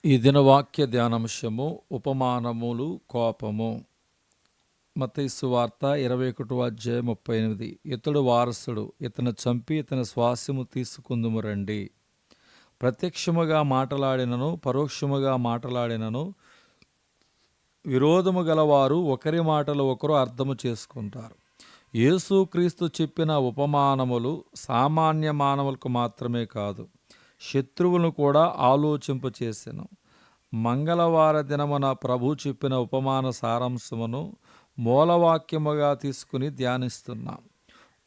ఈ దినవాక్య ధ్యానాంశము ఉపమానములు కోపము. మత్తయి సువార్త 21:38. ఇతడు వారసుడు, ఇతను చంపి ఇతని స్వాస్యము తీసుకుందుము రండి. ప్రత్యక్షముగా మాటలాడినను పరోక్షముగా మాటలాడినను విరోధము గలవారు ఒకరి మాటలు ఒకరు అర్థము చేసుకుంటారు. యేసుక్రీస్తు చెప్పిన ఉపమానములు సామాన్య మానవులకు మాత్రమే కాదు, శత్రువులను కూడా ఆలోచింపచేసెను. మంగళవార దినమున ప్రభు చెప్పిన ఉపమాన సారాంశమును మూలవాక్యముగా తీసుకుని ధ్యానిస్తున్నాం.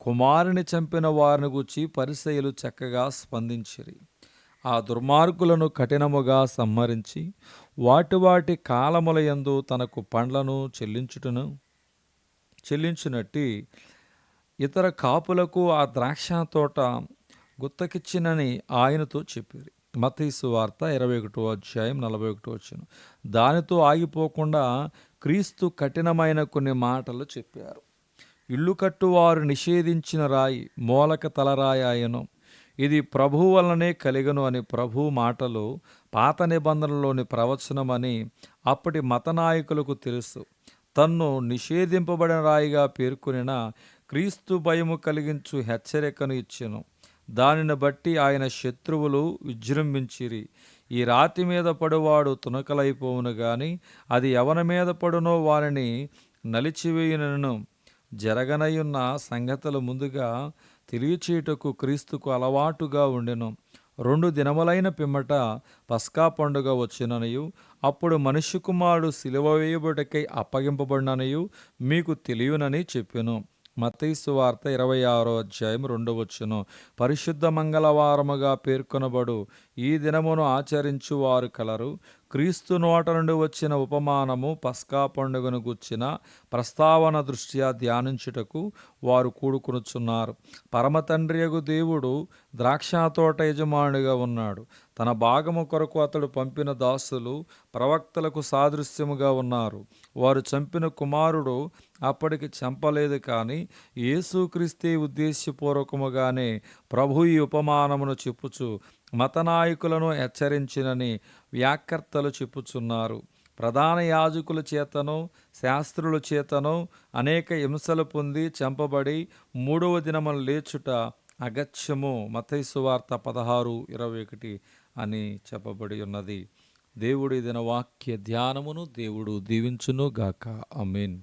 కుమారుని చంపిన వారిని గూర్చి పరిసయ్యులు చక్కగా స్పందించిరి. ఆ దుర్మార్గులను కఠినముగా సంహరించి వాటి కాలములయందు తనకు పండ్లను చెల్లించునట్టి ఇతర కాపులకు ఆ ద్రాక్ష తోట గుత్తకిచ్చినని ఆయనతో చెప్పిరి. మత్తయి సువార్త 21:41. దానితో ఆగిపోకుండా క్రీస్తు కఠినమైన కొన్ని మాటలు చెప్పారు. ఇల్లు కట్టువారు నిషేధించిన రాయి మూలక తలరాయి ఆయను, ఇది ప్రభువు వలనే కలిగను అని ప్రభు మాటలు పాత నిబంధనలోని ప్రవచనమని అప్పటి మత నాయకులకు తెలుసు. తన్ను నిషేధింపబడిన రాయిగా పేర్కొనిన క్రీస్తు భయము కలిగించు హెచ్చరికను ఇచ్చెను. దానిని బట్టి ఆయన శత్రువులు విజృంభించిరి. ఈ రాతి మీద పడువాడు తునకలైపోవును గాని అది ఎవరి మీద పడునో వారిని నలిచివేయునను. జరగనయున్న సంగతులు ముందుగా తెలియచేయుటకు క్రీస్తుకు అలవాటుగా ఉండెను. 2 దినములైన పిమ్మట పస్కా పండుగ వచ్చిననియు అప్పుడు మనుష్య కుమారుడు సిలువ వేయబడుటకై అప్పగింపబడిననియు మీకు తెలియనని చెప్పెను. మత్తయి సువార్త 26:2. పరిశుద్ధ మంగళవారముగా పేర్కొనబడు ఈ దినమును ఆచరించువారు కలరు. క్రీస్తు నోట నుండి వచ్చిన ఉపమానము పస్కా పండుగను గుర్చిన ప్రస్తావన దృష్ట్యా ధ్యానించుటకు వారు కూడుకొనుచున్నారు. పరమతండ్రియగు దేవుడు ద్రాక్షతోట యజమానుడిగా ఉన్నాడు. తన భాగము కొరకు అతడు పంపిన దాసులు ప్రవక్తలకు సాదృశ్యముగా ఉన్నారు. వారు చంపిన కుమారుడు అప్పటికి చంపలేదు, కానీ యేసుక్రీస్తే ఉద్దేశపూర్వకముగానే ప్రభు ఈ ఉపమానమును చెప్పుచు మత నాయకులను హెచ్చరించినని వ్యాఖ్యాతలు చెప్పుచున్నారు. ప్రధాన యాజకుల చేతను శాస్త్రుల చేతను అనేక హింసలు పొంది చంపబడి 3వ దినమున లేచుట అగత్యము. మత్తయి సువార్త 16:21 అని చెప్పబడి ఉన్నది. దేవుడి దిన వాక్య ధ్యానమును దేవుడు దీవించును గాక. ఆమేన్.